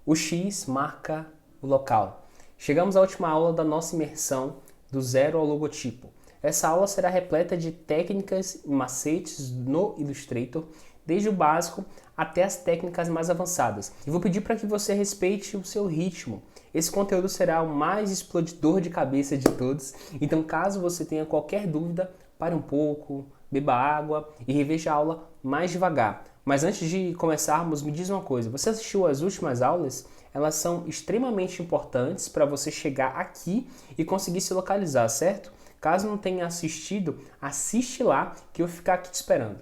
O X marca o local. Chegamos à última aula da nossa imersão do zero ao logotipo. Essa aula será repleta de técnicas e macetes no Illustrator, desde o básico até as técnicas mais avançadas. E vou pedir para que você respeite o seu ritmo. Esse conteúdo será o mais explodidor de cabeça de todos, então caso você tenha qualquer dúvida, pare um pouco, beba água e reveja a aula mais devagar. Mas antes de começarmos, me diz uma coisa, você assistiu às últimas aulas? Elas são extremamente importantes para você chegar aqui e conseguir se localizar, certo? Caso não tenha assistido, assiste lá que eu vou ficar aqui te esperando.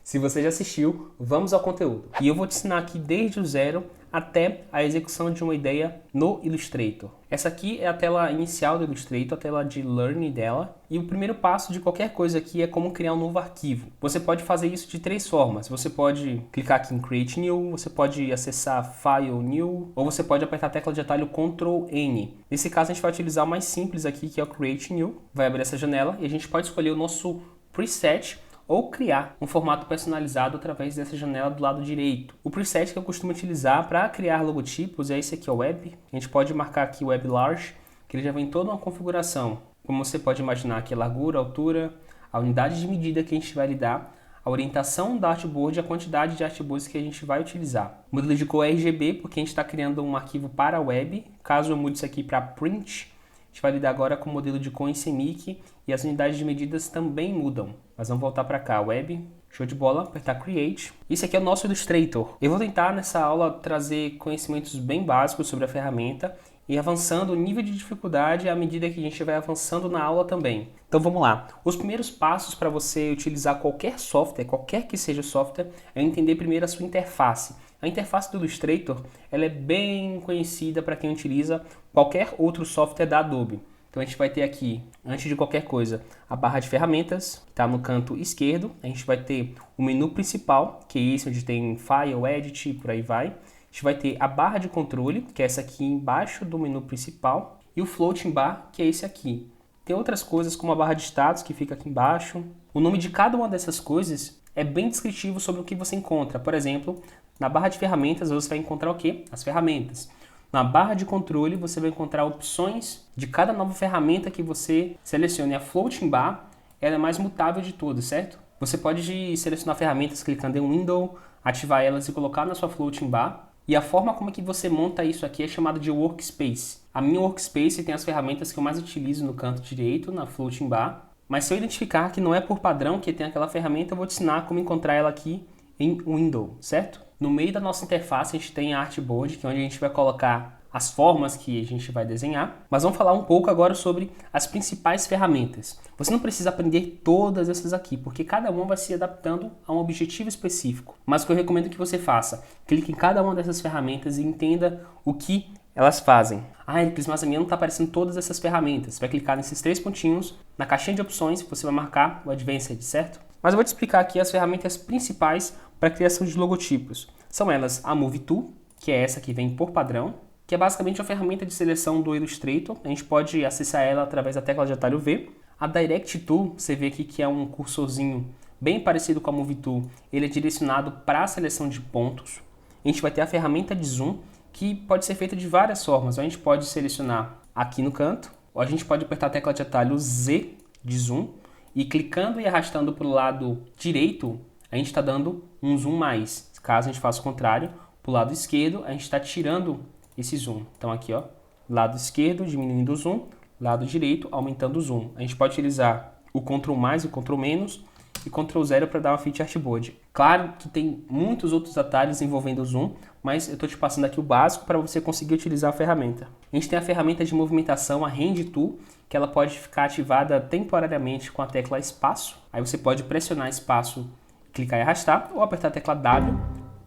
Se você já assistiu, vamos ao conteúdo. E eu vou te ensinar aqui desde o zero até a execução de uma ideia no Illustrator. Essa aqui é a tela inicial do Illustrator, a tela de Learning dela. E o primeiro passo de qualquer coisa aqui é como criar um novo arquivo. Você pode fazer isso de três formas. Você pode clicar aqui em Create New, você pode acessar File New, ou você pode apertar a tecla de atalho Ctrl N. Nesse caso a gente vai utilizar o mais simples aqui, que é o Create New. Vai abrir essa janela e a gente pode escolher o nosso preset, ou criar um formato personalizado através dessa janela do lado direito. O preset que eu costumo utilizar para criar logotipos é esse aqui, o Web. A gente pode marcar aqui o Web Large, que ele já vem toda uma configuração. Como você pode imaginar aqui, a largura, a altura, a unidade de medida que a gente vai lidar, a orientação do artboard e a quantidade de artboards que a gente vai utilizar. O modelo de cor é RGB, porque a gente está criando um arquivo para a web. Caso eu mude isso aqui para print, a gente vai lidar agora com o modelo de cor em CMYK e as unidades de medidas também mudam. Mas vamos voltar para cá, Web, show de bola, apertar Create. Isso aqui é o nosso Illustrator. Eu vou tentar nessa aula trazer conhecimentos bem básicos sobre a ferramenta e avançando o nível de dificuldade à medida que a gente vai avançando na aula também. Então vamos lá. Os primeiros passos para você utilizar qualquer software, qualquer que seja o software, é entender primeiro a sua interface. A interface do Illustrator ela é bem conhecida para quem utiliza qualquer outro software da Adobe. Então a gente vai ter aqui, antes de qualquer coisa, a barra de ferramentas, que está no canto esquerdo. A gente vai ter o menu principal, que é esse onde tem File, Edit e por aí vai. A gente vai ter a barra de controle, que é essa aqui embaixo do menu principal. E o Floating Bar, que é esse aqui. Tem outras coisas como a barra de status, que fica aqui embaixo. O nome de cada uma dessas coisas é bem descritivo sobre o que você encontra. Por exemplo, na barra de ferramentas você vai encontrar o quê? As ferramentas. Na barra de controle você vai encontrar opções de cada nova ferramenta que você selecione. A Floating Bar ela é mais mutável de todas, certo? Você pode selecionar ferramentas clicando em Window, ativar elas e colocar na sua Floating Bar. E a forma como é que você monta isso aqui é chamada de Workspace. A minha Workspace tem as ferramentas que eu mais utilizo no canto direito, na Floating Bar. Mas se eu identificar que não é por padrão que tem aquela ferramenta, eu vou te ensinar como encontrar ela aqui em Window, certo? No meio da nossa interface a gente tem a Artboard, que é onde a gente vai colocar as formas que a gente vai desenhar. Mas vamos falar um pouco agora sobre as principais ferramentas. Você não precisa aprender todas essas aqui, porque cada uma vai se adaptando a um objetivo específico. Mas o que eu recomendo que você faça, clique em cada uma dessas ferramentas e entenda o que elas fazem. Ah, Ericles, mas a minha não está aparecendo todas essas ferramentas. Você vai clicar nesses três pontinhos, na caixinha de opções, você vai marcar o Advanced, certo? Mas eu vou te explicar aqui as ferramentas principais para a criação de logotipos. São elas a Move Tool, que é essa que vem por padrão, que é basicamente uma ferramenta de seleção do Illustrator. A gente pode acessar ela através da tecla de atalho V. A Direct Tool, você vê aqui que é um cursorzinho bem parecido com a Move Tool. Ele é direcionado para a seleção de pontos. A gente vai ter a ferramenta de Zoom, que pode ser feita de várias formas. A gente pode selecionar aqui no canto, ou a gente pode apertar a tecla de atalho Z de Zoom, e clicando e arrastando para o lado direito, a gente está dando um zoom mais. Caso a gente faça o contrário, para o lado esquerdo, a gente está tirando esse zoom. Então aqui, ó, lado esquerdo diminuindo o zoom, lado direito aumentando o zoom. A gente pode utilizar o Ctrl mais e o Ctrl menos e Ctrl 0 para dar uma fit artboard. Claro que tem muitos outros atalhos envolvendo o zoom, mas eu estou te passando aqui o básico para você conseguir utilizar a ferramenta. A gente tem a ferramenta de movimentação, a Hand Tool, que ela pode ficar ativada temporariamente com a tecla espaço. Aí você pode pressionar espaço, clicar e arrastar, ou apertar a tecla W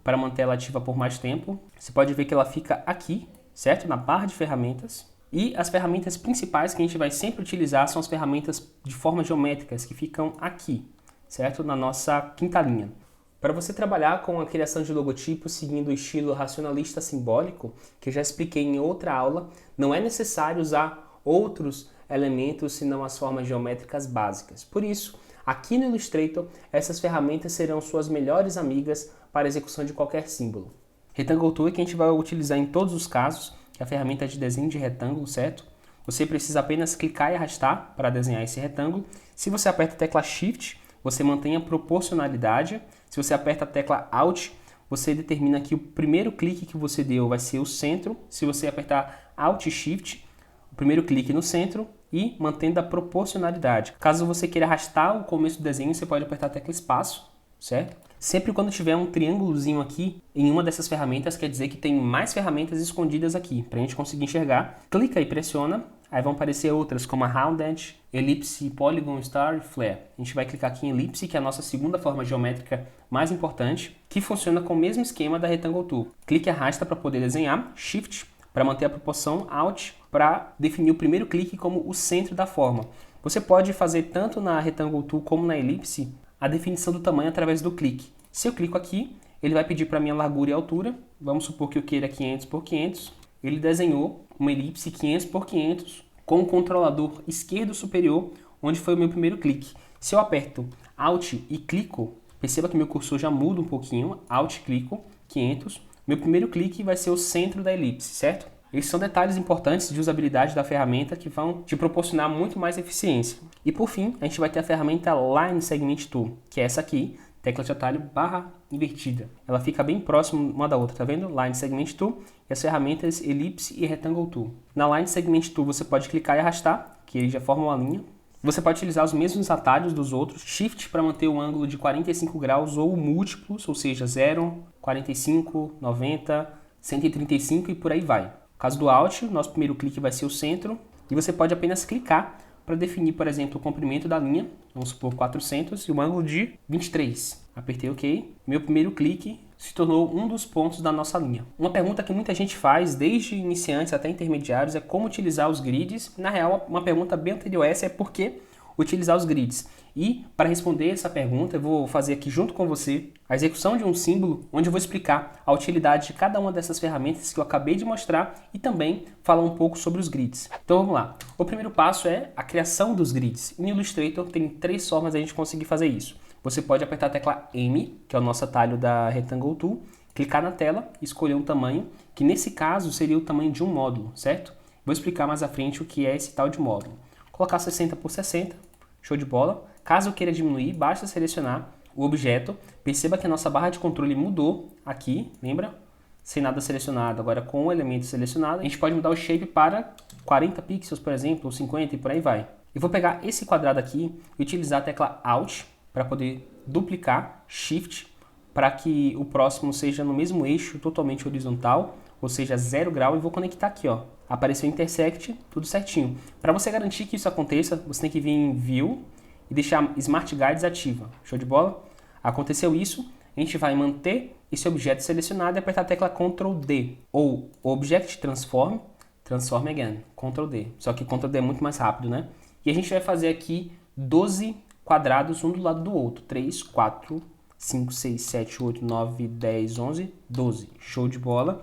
para manter ela ativa por mais tempo. Você pode ver que ela fica aqui, certo? Na barra de ferramentas. E as ferramentas principais que a gente vai sempre utilizar são as ferramentas de formas geométricas que ficam aqui, certo? Na nossa quinta linha. Para você trabalhar com a criação de logotipos seguindo o estilo racionalista simbólico, que eu já expliquei em outra aula, não é necessário usar outros elementos senão as formas geométricas básicas. Por isso, aqui no Illustrator, essas ferramentas serão suas melhores amigas para a execução de qualquer símbolo. Rectangle Tool é que a gente vai utilizar em todos os casos, que é a ferramenta de desenho de retângulo, certo? Você precisa apenas clicar e arrastar para desenhar esse retângulo. Se você aperta a tecla Shift, você mantém a proporcionalidade. Se você aperta a tecla Alt, você determina que o primeiro clique que você deu vai ser o centro. Se você apertar Alt e Shift, o primeiro clique no centro e mantendo a proporcionalidade. Caso você queira arrastar o começo do desenho, você pode apertar a tecla Espaço, certo? Sempre quando tiver um triângulozinho aqui em uma dessas ferramentas, quer dizer que tem mais ferramentas escondidas aqui, para a gente conseguir enxergar. Clica e pressiona, aí vão aparecer outras como a Rounded, Ellipse, Polygon, Star e Flare. A gente vai clicar aqui em Ellipse, que é a nossa segunda forma geométrica mais importante, que funciona com o mesmo esquema da Rectangle Tool. Clique e arrasta para poder desenhar, Shift para manter a proporção, Alt para definir o primeiro clique como o centro da forma. Você pode fazer tanto na Rectangle Tool como na Ellipse a definição do tamanho através do clique. Se eu clico aqui, ele vai pedir para mim a largura e a altura. Vamos supor que eu queira 500 por 500. Ele desenhou uma elipse 500 por 500 com o controlador esquerdo superior, onde foi o meu primeiro clique. Se eu aperto Alt e clico, perceba que meu cursor já muda um pouquinho. Alt, clico, 500. Meu primeiro clique vai ser o centro da elipse, certo? Esses são detalhes importantes de usabilidade da ferramenta que vão te proporcionar muito mais eficiência. E por fim, a gente vai ter a ferramenta Line Segment Tool, que é essa aqui, tecla de atalho barra invertida. Ela fica bem próxima uma da outra, tá vendo? Line Segment Tool e as ferramentas Ellipse e Rectangle Tool. Na Line Segment Tool você pode clicar e arrastar, que ele já forma uma linha. Você pode utilizar os mesmos atalhos dos outros, Shift para manter o ângulo de 45 graus ou múltiplos, ou seja, 0, 45, 90, 135 e por aí vai. No caso do Alt, nosso primeiro clique vai ser o centro e você pode apenas clicar para definir, por exemplo, o comprimento da linha, vamos supor 400 e o ângulo de 23. Apertei OK. Meu primeiro clique se tornou um dos pontos da nossa linha. Uma pergunta que muita gente faz, desde iniciantes até intermediários, é como utilizar os grids. Na real, uma pergunta bem anterior a essa é por que utilizar os grids. E para responder essa pergunta, eu vou fazer aqui junto com você a execução de um símbolo, onde eu vou explicar a utilidade de cada uma dessas ferramentas que eu acabei de mostrar e também falar um pouco sobre os grids. Então vamos lá. O primeiro passo é a criação dos grids. No Illustrator tem 3 formas de a gente conseguir fazer isso. Você pode apertar a tecla M, que é o nosso atalho da Rectangle Tool, clicar na tela e escolher um tamanho, que nesse caso seria o tamanho de um módulo, certo? Vou explicar mais à frente o que é esse tal de módulo. Colocar 60 por 60, show de bola. Caso eu queira diminuir, basta selecionar o objeto. Perceba que a nossa barra de controle mudou aqui, lembra? Sem nada selecionado, agora com o elemento selecionado, a gente pode mudar o shape para 40 pixels, por exemplo, ou 50 e por aí vai. Eu vou pegar esse quadrado aqui e utilizar a tecla Alt para poder duplicar, Shift, para que o próximo seja no mesmo eixo, totalmente horizontal, ou seja, 0 grau, e vou conectar aqui, ó. Apareceu Intersect, tudo certinho. Para você garantir que isso aconteça, você tem que vir em View e deixar Smart Guides ativa. Show de bola? Aconteceu isso, a gente vai manter esse objeto selecionado e apertar a tecla Ctrl D, ou Object Transform, Transform Again, Ctrl D. Só que Ctrl D é muito mais rápido, né? E a gente vai fazer aqui 12 quadrados um do lado do outro. 3, 4, 5, 6, 7, 8, 9, 10, 11, 12. Show de bola.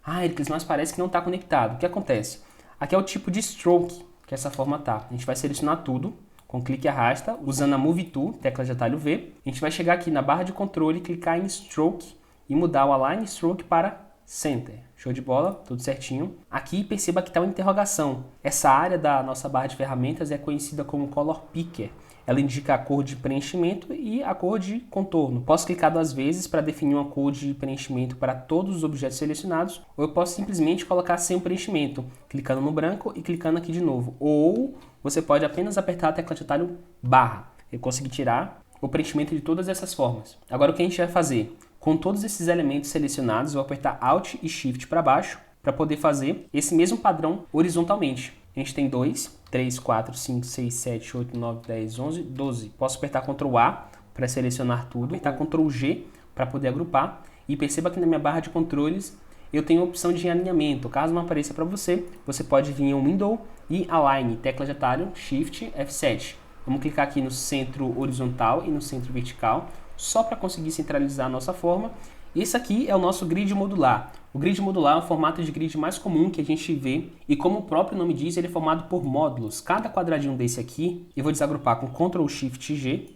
Ah, Ericles, mas parece que não está conectado. O que acontece? Aqui é o tipo de stroke que essa forma tá. A gente vai selecionar tudo com clique e arrasta, usando a Move Tool, tecla de atalho V. A gente vai chegar aqui na barra de controle, clicar em Stroke e mudar o Align Stroke para Center. Show de bola, tudo certinho. Aqui perceba que está uma interrogação. Essa área da nossa barra de ferramentas é conhecida como Color Picker. Ela indica a cor de preenchimento e a cor de contorno. Posso clicar 2 vezes para definir uma cor de preenchimento para todos os objetos selecionados, ou eu posso simplesmente colocar sem o preenchimento, clicando no branco e clicando aqui de novo. Ou você pode apenas apertar a tecla de atalho barra e conseguir tirar o preenchimento de todas essas formas. Agora o que a gente vai fazer? Com todos esses elementos selecionados, eu vou apertar Alt e Shift para baixo para poder fazer esse mesmo padrão horizontalmente. A gente tem 2, 3, 4, 5, 6, 7, 8, 9, 10, 11, 12. Posso apertar Ctrl A para selecionar tudo, apertar Ctrl G para poder agrupar. E perceba que na minha barra de controles eu tenho a opção de alinhamento. Caso não apareça para você, você pode vir em Window e Align, tecla de atalho, Shift, F7. Vamos clicar aqui no centro horizontal e no centro vertical, só para conseguir centralizar a nossa forma. Esse aqui é o nosso grid modular. O grid modular é o formato de grid mais comum que a gente vê e, como o próprio nome diz, ele é formado por módulos. Cada quadradinho desse aqui, eu vou desagrupar com Ctrl Shift G.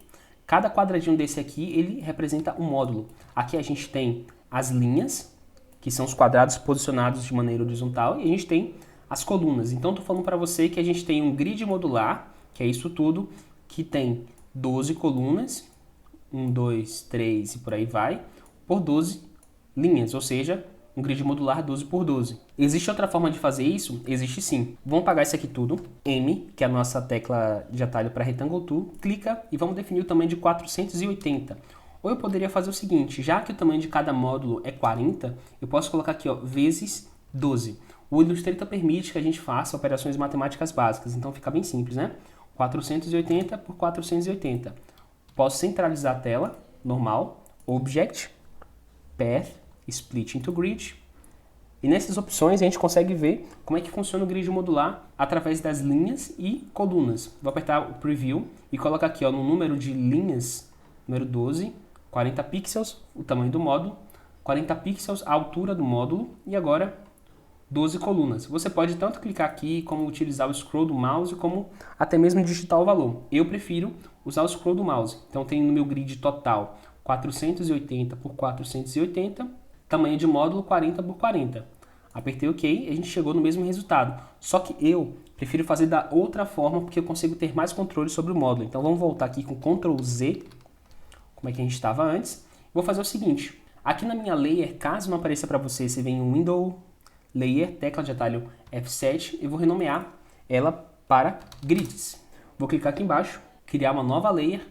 Cada quadradinho desse aqui, ele representa um módulo. Aqui a gente tem as linhas, que são os quadrados posicionados de maneira horizontal, e a gente tem as colunas. Então, estou falando para você que a gente tem um grid modular, que é isso tudo, que tem 12 colunas, 1, 2, 3 e por aí vai, por 12 linhas, ou seja, um grid modular 12 por 12. Existe outra forma de fazer isso? Existe sim. Vamos apagar isso aqui tudo. M, que é a nossa tecla de atalho para Rectangle Tool, clica e vamos definir o tamanho de 480. Ou eu poderia fazer o seguinte, já que o tamanho de cada módulo é 40, eu posso colocar aqui, ó, vezes 12. O Illustrator permite que a gente faça operações matemáticas básicas, então fica bem simples, né? 480 por 480. Posso centralizar a tela, normal, Object, Path, Split into Grid. E nessas opções a gente consegue ver como é que funciona o grid modular através das linhas e colunas. Vou apertar o Preview e colocar aqui, ó, no número de linhas, número 12, 40 pixels, o tamanho do módulo, 40 pixels, a altura do módulo, e agora 12 colunas. Você pode tanto clicar aqui, como utilizar o scroll do mouse, como até mesmo digitar o valor. Eu prefiro usar o scroll do mouse. Então tem no meu grid total 480 por 480, tamanho de módulo 40 por 40. Apertei OK e a gente chegou no mesmo resultado. Só que eu prefiro fazer da outra forma, porque eu consigo ter mais controle sobre o módulo. Então vamos voltar aqui com Ctrl Z, como é que a gente estava antes. Vou fazer o seguinte, aqui na minha layer, caso não apareça para você, você vem em Window, Layer, tecla de atalho F7, e vou renomear ela para Grids. Vou clicar aqui embaixo, criar uma nova layer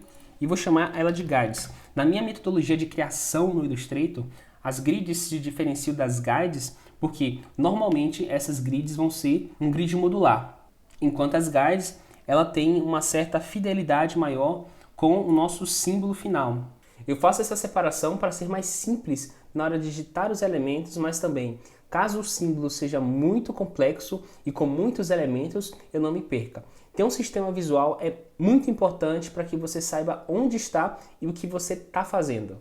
e vou chamar ela de Guides. Na minha metodologia de criação no Illustrator, as grids se diferenciam das guides porque normalmente essas grids vão ser um grid modular, enquanto as guides ela tem uma certa fidelidade maior com o nosso símbolo final. Eu faço essa separação para ser mais simples na hora de digitar os elementos, mas também, caso o símbolo seja muito complexo e com muitos elementos, eu não me perca. Ter um sistema visual é muito importante para que você saiba onde está e o que você está fazendo.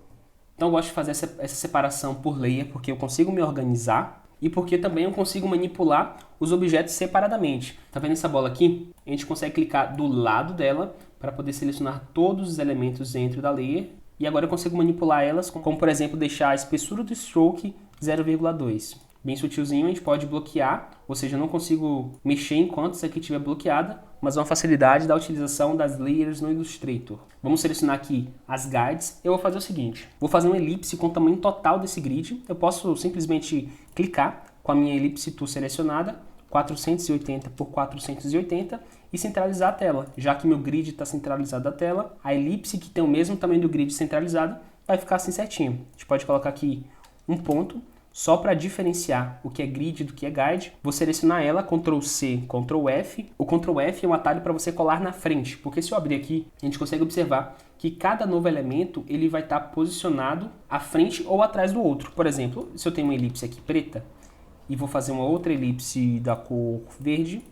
Então eu gosto de fazer essa separação por layer porque eu consigo me organizar e porque também eu consigo manipular os objetos separadamente. Tá vendo essa bola aqui? A gente consegue clicar do lado dela para poder selecionar todos os elementos dentro da layer. E agora eu consigo manipular elas, como por exemplo deixar a espessura do stroke 0,2. Bem sutilzinho, a gente pode bloquear, ou seja, eu não consigo mexer enquanto isso aqui estiver bloqueada, mas uma facilidade da utilização das layers no Illustrator. Vamos selecionar aqui as guides. Eu vou fazer o seguinte, vou fazer uma elipse com o tamanho total desse grid. Eu posso simplesmente clicar com a minha elipse tool selecionada, 480 por 480, e centralizar a tela. Já que meu grid está centralizado a tela, a elipse que tem o mesmo tamanho do grid centralizado vai ficar assim certinho. A gente pode colocar aqui um ponto, só para diferenciar o que é grid do que é guide. Vou selecionar ela, Ctrl C, Ctrl F. O Ctrl F é um atalho para você colar na frente, porque se eu abrir aqui, a gente consegue observar que cada novo elemento ele vai estar posicionado à frente ou atrás do outro. Por exemplo, se eu tenho uma elipse aqui preta, e vou fazer uma outra elipse da cor verde,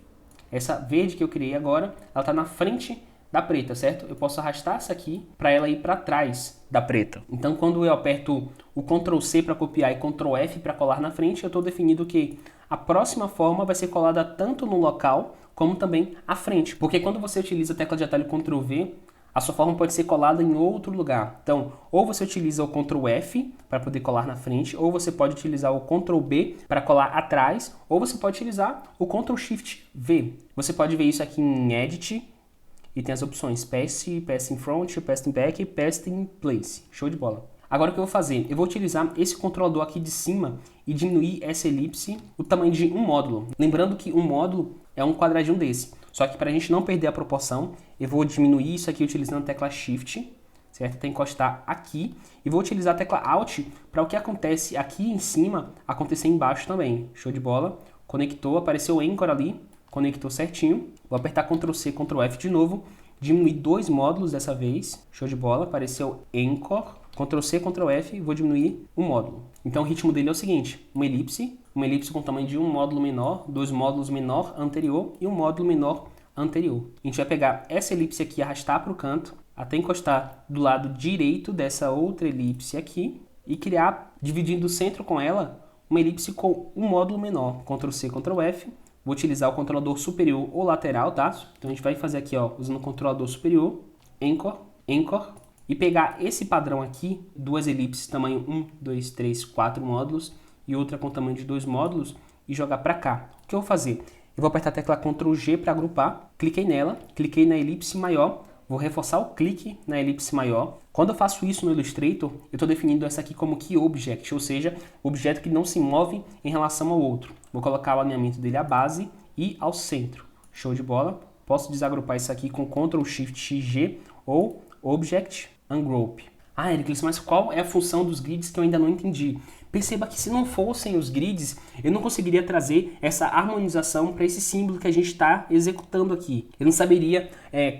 essa verde que eu criei agora, ela está na frente da preta, certo? Eu posso arrastar essa aqui para ela ir para trás da preta. Então, quando eu aperto o Ctrl C para copiar e Ctrl F para colar na frente, eu estou definindo que a próxima forma vai ser colada tanto no local como também à frente. Porque quando você utiliza a tecla de atalho Ctrl V, a sua forma pode ser colada em outro lugar. Então, ou você utiliza o Ctrl F para poder colar na frente, ou você pode utilizar o Ctrl B para colar atrás, ou você pode utilizar o Ctrl Shift V. Você pode ver isso aqui em Edit, e tem as opções Paste, Paste in Front, Paste in Back e Paste in Place. Show de bola. Agora o que eu vou fazer? Eu vou utilizar esse controlador aqui de cima e diminuir essa elipse o tamanho de um módulo. Lembrando que um módulo é um quadradinho desse. Só que para a gente não perder a proporção, eu vou diminuir isso aqui utilizando a tecla Shift, certo? Até encostar aqui. E vou utilizar a tecla Alt para o que acontece aqui em cima acontecer embaixo também. Show de bola. Conectou, apareceu o Anchor ali. Conectou certinho. Vou apertar Ctrl C, Ctrl F de novo. Diminuir 2 módulos dessa vez. Show de bola. Apareceu Anchor. Ctrl C, Ctrl F. Vou diminuir um módulo. Então o ritmo dele é o seguinte. Uma elipse com o tamanho de um módulo menor, 2 módulos menor anterior e um módulo menor anterior. A gente vai pegar essa elipse aqui e arrastar para o canto até encostar do lado direito dessa outra elipse aqui e criar, dividindo o centro com ela, uma elipse com um módulo menor. Ctrl C, Ctrl F. Vou utilizar o controlador superior ou lateral, tá? Então a gente vai fazer aqui, ó, usando o controlador superior, Anchor, Anchor, e pegar esse padrão aqui, 2 elipses, tamanho 1, 2, 3, 4 módulos, e outra com tamanho de 2 módulos e jogar para cá. O que eu vou fazer? Eu vou apertar a tecla Ctrl G para agrupar, cliquei nela, cliquei na elipse maior, vou reforçar o clique na elipse maior. Quando eu faço isso no Illustrator, eu estou definindo essa aqui como Key Object, ou seja, objeto que não se move em relação ao outro. Vou colocar o alinhamento dele à base e ao centro. Show de bola. Posso desagrupar isso aqui com Ctrl Shift XG ou Object Ungroup. Ah, Ericles, mas qual é a função dos grids que eu ainda não entendi? Perceba que se não fossem os grids, eu não conseguiria trazer essa harmonização para esse símbolo que a gente está executando aqui. Eu não saberia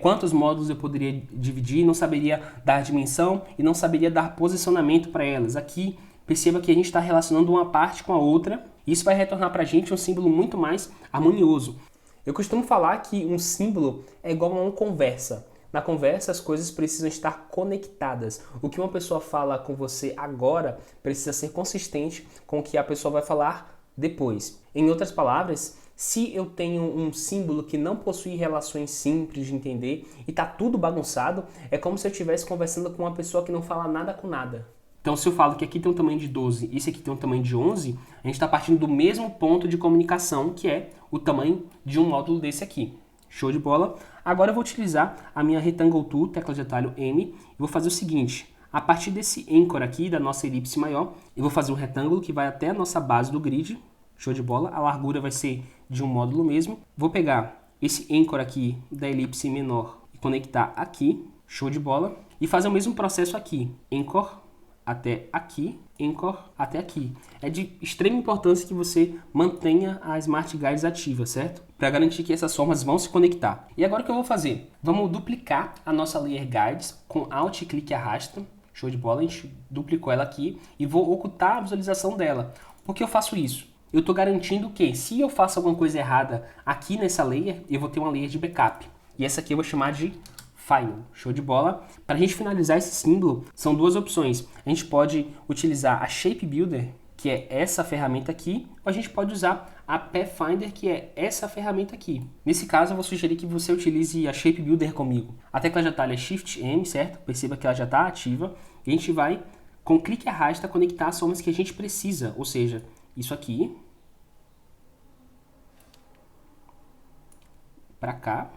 quantos módulos eu poderia dividir, não saberia dar dimensão e não saberia dar posicionamento para elas. Aqui, perceba que a gente está relacionando uma parte com a outra. Isso vai retornar para a gente um símbolo muito mais harmonioso. Eu costumo falar que um símbolo é igual a uma conversa. Na conversa, as coisas precisam estar conectadas. O que uma pessoa fala com você agora precisa ser consistente com o que a pessoa vai falar depois. Em outras palavras, se eu tenho um símbolo que não possui relações simples de entender e está tudo bagunçado, é como se eu estivesse conversando com uma pessoa que não fala nada com nada. Então, se eu falo que aqui tem um tamanho de 12 e esse aqui tem um tamanho de 11, a gente está partindo do mesmo ponto de comunicação, que é o tamanho de um módulo desse aqui. Show de bola? Agora eu vou utilizar a minha Rectangle Tool, tecla de atalho M, e vou fazer o seguinte. A partir desse anchor aqui, da nossa elipse maior, eu vou fazer um retângulo que vai até a nossa base do grid. Show de bola? A largura vai ser de um módulo mesmo. Vou pegar esse anchor aqui da elipse menor e conectar aqui. Show de bola? E fazer o mesmo processo aqui. Anchor até aqui, anchor até aqui. É de extrema importância que você mantenha a Smart Guides ativa, certo? Para garantir que essas formas vão se conectar. E agora o que eu vou fazer? Vamos duplicar a nossa Layer Guides com Alt, clique e arrasta. Show de bola, a gente duplicou ela aqui e vou ocultar a visualização dela. Por que eu faço isso? Eu estou garantindo que se eu faço alguma coisa errada aqui nessa layer, eu vou ter uma layer de backup. E essa aqui eu vou chamar de Final. Show de bola? Para a gente finalizar esse símbolo, são duas opções. A gente pode utilizar a Shape Builder, que é essa ferramenta aqui, ou a gente pode usar a Pathfinder, que é essa ferramenta aqui. Nesse caso, eu vou sugerir que você utilize a Shape Builder comigo. A tecla de atalho é Shift M, certo? Perceba que ela já está ativa. E a gente vai, com clique e arrasta, conectar as formas que a gente precisa. Ou seja, isso aqui, para cá,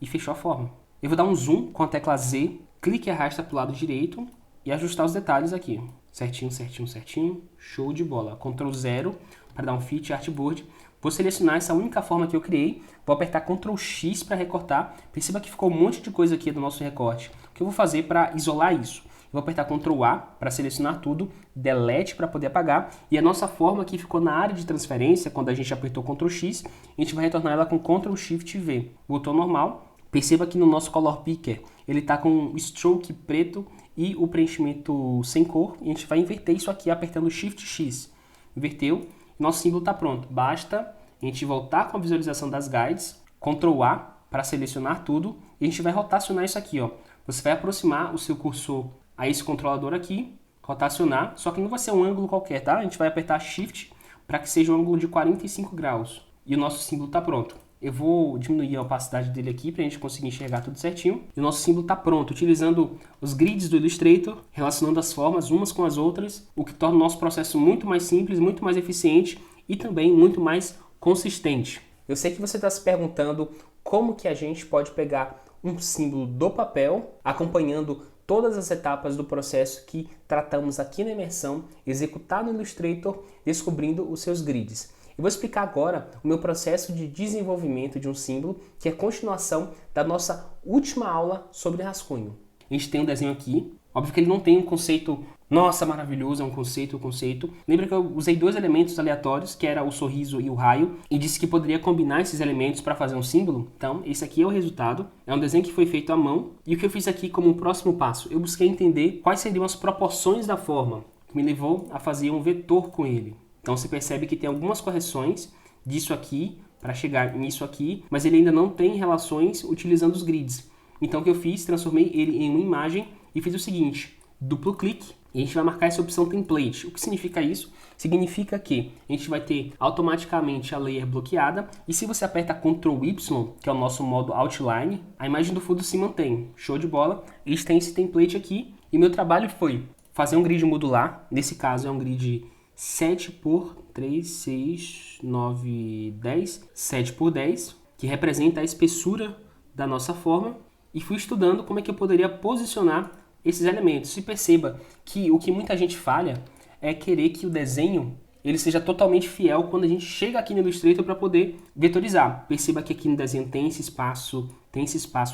e fechou a forma. Eu vou dar um zoom com a tecla Z, clique e arrasta para o lado direito e ajustar os detalhes aqui. Certinho, certinho, certinho. Show de bola. Ctrl 0 para dar um fit Artboard. Vou selecionar essa única forma que eu criei. Vou apertar Ctrl X para recortar. Perceba que ficou um monte de coisa aqui do nosso recorte. O que eu vou fazer para isolar isso? Eu vou apertar Ctrl A para selecionar tudo, Delete para poder apagar, e a nossa forma aqui ficou na área de transferência. Quando a gente apertou Ctrl X, a gente vai retornar ela com Ctrl Shift V. Botão normal. Perceba que no nosso Color Picker ele está com o stroke preto e o preenchimento sem cor. E a gente vai inverter isso aqui apertando Shift X. Inverteu, nosso símbolo está pronto. Basta a gente voltar com a visualização das guides, Ctrl A para selecionar tudo, e a gente vai rotacionar isso aqui. Ó. Você vai aproximar o seu cursor a esse controlador aqui, rotacionar, só que não vai ser um ângulo qualquer, tá? A gente vai apertar Shift para que seja um ângulo de 45 graus. E o nosso símbolo está pronto. Eu vou diminuir a opacidade dele aqui para a gente conseguir enxergar tudo certinho. E o nosso símbolo está pronto, utilizando os grids do Illustrator, relacionando as formas umas com as outras, o que torna o nosso processo muito mais simples, muito mais eficiente e também muito mais consistente. Eu sei que você está se perguntando como que a gente pode pegar um símbolo do papel, acompanhando todas as etapas do processo que tratamos aqui na imersão, executar no Illustrator, descobrindo os seus grids. Eu vou explicar agora o meu processo de desenvolvimento de um símbolo, que é a continuação da nossa última aula sobre rascunho. A gente tem um desenho aqui, óbvio que ele não tem um conceito, nossa, maravilhoso, é um conceito. Lembra que eu usei dois elementos aleatórios, que era o sorriso e o raio, e disse que poderia combinar esses elementos para fazer um símbolo? Então, esse aqui é o resultado. É um desenho que foi feito à mão, e o que eu fiz aqui como um próximo passo? Eu busquei entender quais seriam as proporções da forma, que me levou a fazer um vetor com ele. Então você percebe que tem algumas correções disso aqui para chegar nisso aqui, mas ele ainda não tem relações utilizando os grids. Então o que eu fiz? Transformei ele em uma imagem e fiz o seguinte, duplo clique, e a gente vai marcar essa opção template. O que significa isso? Significa que a gente vai ter automaticamente a layer bloqueada, e se você aperta Ctrl Y, que é o nosso modo outline, a imagem do fundo se mantém. Show de bola. A gente tem esse template aqui, e meu trabalho foi fazer um grid modular. Nesse caso é um grid 7 por 3, 6, 9, 10. 7 por 10, que representa a espessura da nossa forma. E fui estudando como é que eu poderia posicionar esses elementos. E perceba que o que muita gente falha é querer que o desenho ele seja totalmente fiel quando a gente chega aqui no Illustrator para poder vetorizar. Perceba que aqui no desenho tem esse espaço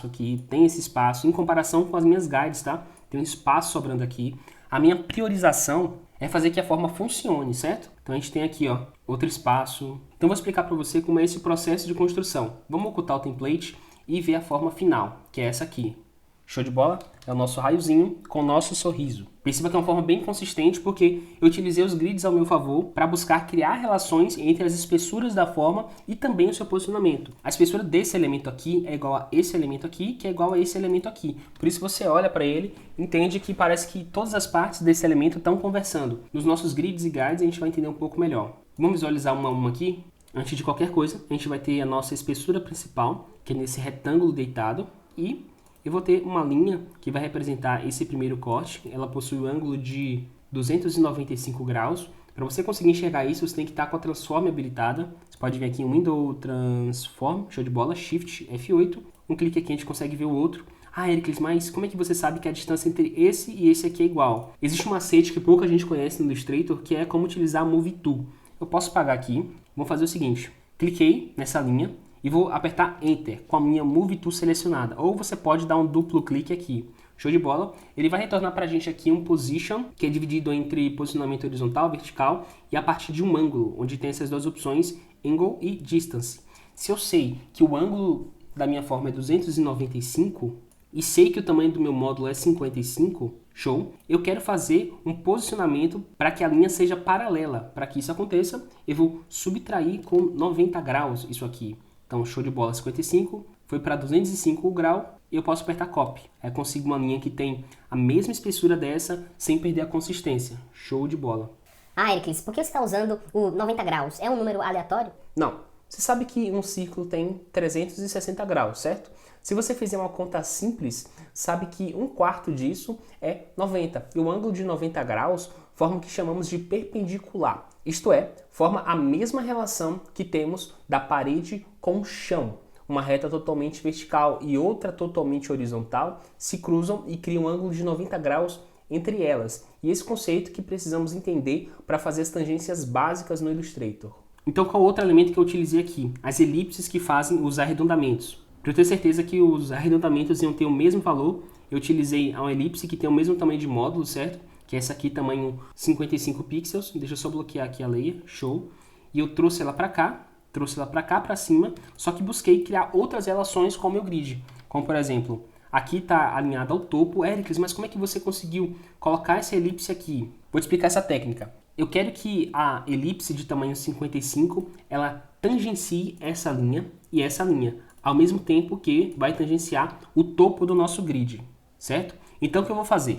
aqui, tem esse espaço, em comparação com as minhas guides, tá? Tem um espaço sobrando aqui. A minha priorização é fazer que a forma funcione, certo? Então a gente tem aqui, ó, outro espaço. Então eu vou explicar para você como é esse processo de construção. Vamos ocultar o template e ver a forma final, que é essa aqui. Show de bola? É o nosso raiozinho com o nosso sorriso. Perceba que é uma forma bem consistente porque eu utilizei os grids ao meu favor para buscar criar relações entre as espessuras da forma e também o seu posicionamento. A espessura desse elemento aqui é igual a esse elemento aqui, que é igual a esse elemento aqui. Por isso você olha para ele, entende que parece que todas as partes desse elemento estão conversando. Nos nossos grids e guides a gente vai entender um pouco melhor. Vamos visualizar uma a uma aqui? Antes de qualquer coisa, a gente vai ter a nossa espessura principal, que é nesse retângulo deitado, e eu vou ter uma linha que vai representar esse primeiro corte. Ela possui um ângulo de 295 graus. Para você conseguir enxergar isso, você tem que estar com a Transform habilitada. Você pode vir aqui em Window Transform, show de bola, Shift F8. Um clique aqui a gente consegue ver o outro. Ah, Ericles, mas como é que você sabe que a distância entre esse e esse aqui é igual? Existe um macete que pouca gente conhece no Illustrator, que é como utilizar a Move Tool. Eu posso pagar aqui. Vou fazer o seguinte. Cliquei nessa linha e vou apertar Enter com a minha Move Tool selecionada. Ou você pode dar um duplo clique aqui. Show de bola. Ele vai retornar para a gente aqui um Position, que é dividido entre posicionamento horizontal, vertical, e a partir de um ângulo, onde tem essas duas opções, Angle e Distance. Se eu sei que o ângulo da minha forma é 295 e sei que o tamanho do meu módulo é 55, show, eu quero fazer um posicionamento para que a linha seja paralela. Para que isso aconteça, eu vou subtrair com 90 graus isso aqui. Então, show de bola, 55, foi para 205 grau e eu posso apertar Copy. Aí eu consigo uma linha que tem a mesma espessura dessa sem perder a consistência. Show de bola. Ah, Ericles, por que você está usando o 90 graus? É um número aleatório? Não. Você sabe que um círculo tem 360 graus, certo? Se você fizer uma conta simples, sabe que 1/4 disso é 90. E o ângulo de 90 graus forma o que chamamos de perpendicular. Isto é, forma a mesma relação que temos da parede com o chão. Uma reta totalmente vertical e outra totalmente horizontal se cruzam e criam um ângulo de 90 graus entre elas. E esse conceito que precisamos entender para fazer as tangências básicas no Illustrator. Então, qual outro elemento que eu utilizei aqui? As elipses que fazem os arredondamentos. Para eu ter certeza que os arredondamentos iam ter o mesmo valor, eu utilizei uma elipse que tem o mesmo tamanho de módulo, certo? Que é essa aqui, tamanho 55 pixels. Deixa eu só bloquear aqui a layer, show. E eu trouxe ela para cá para cima, só que busquei criar outras relações com o meu grid. Como, por exemplo, aqui está alinhado ao topo. Ericles, mas como é que você conseguiu colocar essa elipse aqui? Vou te explicar essa técnica. Eu quero que a elipse de tamanho 55, ela tangencie essa linha e essa linha, ao mesmo tempo que vai tangenciar o topo do nosso grid, certo? Então, o que eu vou fazer?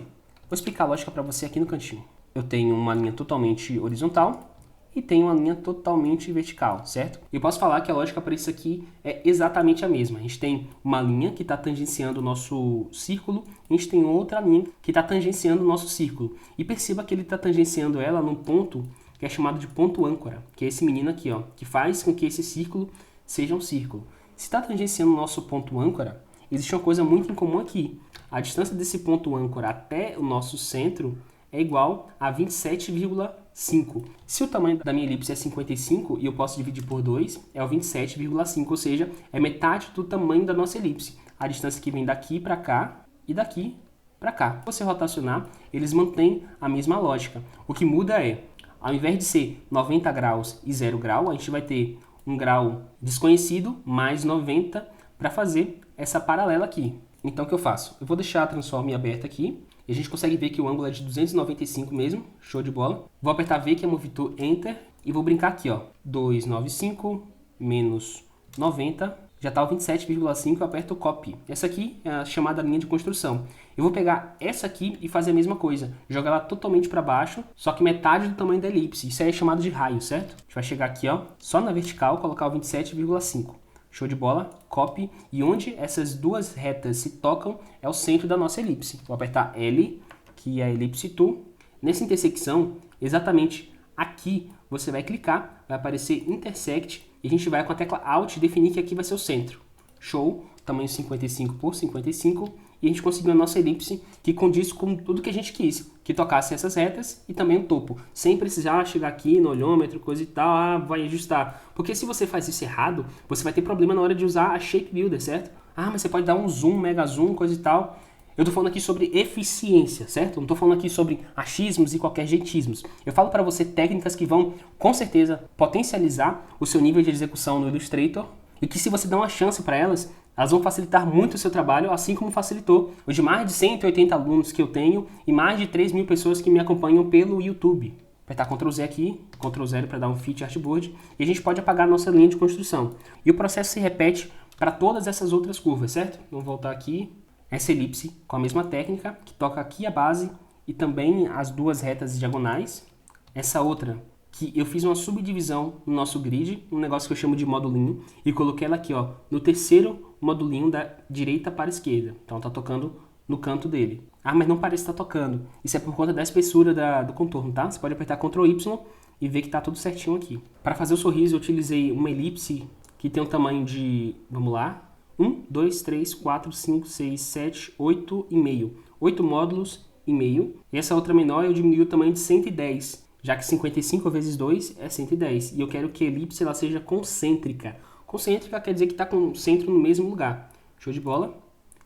Vou explicar a lógica para você aqui no cantinho. Eu tenho uma linha totalmente horizontal e tenho uma linha totalmente vertical, certo? Eu posso falar que a lógica para isso aqui é exatamente a mesma. A gente tem uma linha que está tangenciando o nosso círculo, a gente tem outra linha que está tangenciando o nosso círculo. E perceba que ele está tangenciando ela num ponto que é chamado de ponto âncora, que é esse menino aqui, ó, que faz com que esse círculo seja um círculo. Se está tangenciando o nosso ponto âncora, existe uma coisa muito incomum aqui. A distância desse ponto âncora até o nosso centro é igual a 27,5. Se o tamanho da minha elipse é 55 e eu posso dividir por 2, é o 27,5, ou seja, é metade do tamanho da nossa elipse. A distância que vem daqui para cá e daqui para cá. Se você rotacionar, eles mantêm a mesma lógica. O que muda é, ao invés de ser 90 graus e 0 grau, a gente vai ter um grau desconhecido mais 90 para fazer essa paralela aqui. Então o que eu faço? Eu vou deixar a Transform aberta aqui. E a gente consegue ver que o ângulo é de 295 mesmo. Show de bola. Vou apertar V, que é Move Tool, Enter. E vou brincar aqui, ó. 295 menos 90. Já está o 27,5. Eu aperto Copy. Essa aqui é a chamada linha de construção. Eu vou pegar essa aqui e fazer a mesma coisa. Jogar ela totalmente para baixo, só que metade do tamanho da elipse. Isso aí é chamado de raio, certo? A gente vai chegar aqui, ó, só na vertical, colocar o 27,5. Show de bola, copy, e onde essas duas retas se tocam é o centro da nossa elipse. Vou apertar L, que é a Ellipse Tool, Nessa intersecção, exatamente aqui, você vai clicar, vai aparecer Intersect e a gente vai com a tecla Alt definir que aqui vai ser o centro. Show, tamanho 55 por 55 e a gente conseguiu a nossa elipse que condiz com tudo que a gente quis, que tocasse essas retas e também o topo, sem precisar chegar aqui no olhômetro, coisa e tal, vai ajustar. Porque se você faz isso errado, você vai ter problema na hora de usar a Shape Builder, certo? Mas você pode dar um zoom, mega zoom, coisa e tal. Eu tô falando aqui sobre eficiência, certo? Não tô falando aqui sobre achismos e qualquer jeitismos. Eu falo para você técnicas que vão, com certeza, potencializar o seu nível de execução no Illustrator e que se você dá uma chance para elas, elas vão facilitar muito o seu trabalho, assim como facilitou os de mais de 180 alunos que eu tenho e mais de 3 mil pessoas que me acompanham pelo YouTube. Apertar Ctrl Z aqui, Ctrl 0 para dar um Fit Artboard e a gente pode apagar a nossa linha de construção. E o processo se repete para todas essas outras curvas, certo? Vamos voltar aqui. Essa elipse com a mesma técnica, que toca aqui a base e também as duas retas diagonais. Essa outra, que eu fiz uma subdivisão no nosso grid, um negócio que eu chamo de modulinho, e coloquei ela aqui, ó, no terceiro modulinho da direita para a esquerda. Então tá tocando no canto dele. Mas não parece estar tocando. Isso é por conta da espessura do contorno, tá? Você pode apertar Ctrl Y e ver que tá tudo certinho aqui. Para fazer o sorriso eu utilizei uma elipse que tem um tamanho de, vamos lá, 1, 2, 3, 4, 5, 6, 7, 8 e meio. 8 módulos e meio. E essa outra menor eu diminui o tamanho de 110, já que 55 vezes 2 é 110. E eu quero que a elipse ela seja concêntrica. Concêntrica quer dizer que está com o centro no mesmo lugar. Show de bola?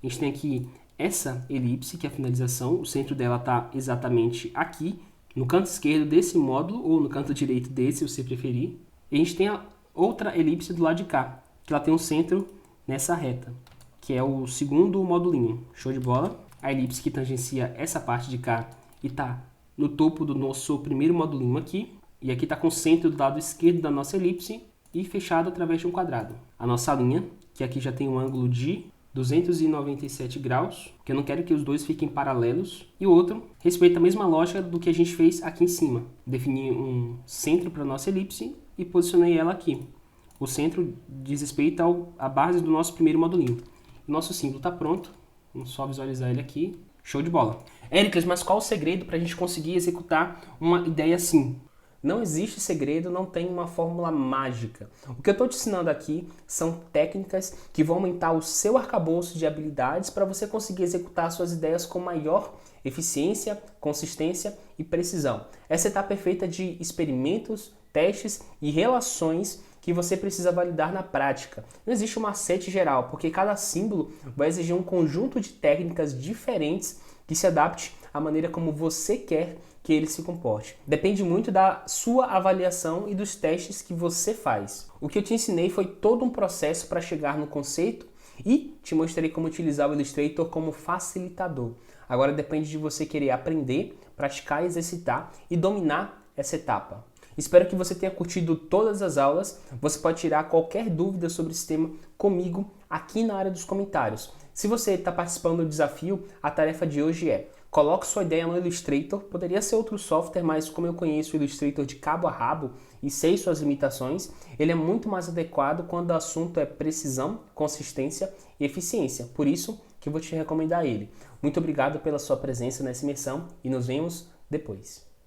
A gente tem aqui essa elipse, que é a finalização. O centro dela está exatamente aqui, no canto esquerdo desse módulo, ou no canto direito desse, se você preferir. E a gente tem a outra elipse do lado de cá, que ela tem um centro nessa reta, que é o segundo modulinho. Show de bola? A elipse que tangencia essa parte de cá e está no topo do nosso primeiro modulinho aqui. E aqui está com o centro do lado esquerdo da nossa elipse e fechado através de um quadrado. A nossa linha, que aqui já tem um ângulo de 297 graus, que eu não quero que os dois fiquem paralelos. E o outro respeita a mesma lógica do que a gente fez aqui em cima. Defini um centro para a nossa elipse e posicionei ela aqui. O centro diz respeito à base do nosso primeiro modulinho. O nosso símbolo está pronto. Vamos só visualizar ele aqui. Show de bola. Éricles, mas qual o segredo para a gente conseguir executar uma ideia assim? Não existe segredo, não tem uma fórmula mágica. O que eu estou te ensinando aqui são técnicas que vão aumentar o seu arcabouço de habilidades para você conseguir executar suas ideias com maior eficiência, consistência e precisão. Essa etapa é feita de experimentos, testes e relações que você precisa validar na prática. Não existe um macete geral, porque cada símbolo vai exigir um conjunto de técnicas diferentes que se adapte à maneira como você quer que ele se comporte. Depende muito da sua avaliação e dos testes que você faz. O que eu te ensinei foi todo um processo para chegar no conceito e te mostrei como utilizar o Illustrator como facilitador. Agora depende de você querer aprender, praticar, exercitar e dominar essa etapa. Espero que você tenha curtido todas as aulas. Você pode tirar qualquer dúvida sobre esse tema comigo aqui na área dos comentários. Se você está participando do desafio, a tarefa de hoje é: coloque sua ideia no Illustrator. Poderia ser outro software, mas como eu conheço o Illustrator de cabo a rabo e sei suas limitações, ele é muito mais adequado quando o assunto é precisão, consistência e eficiência. Por isso que eu vou te recomendar ele. Muito obrigado pela sua presença nessa imersão e nos vemos depois.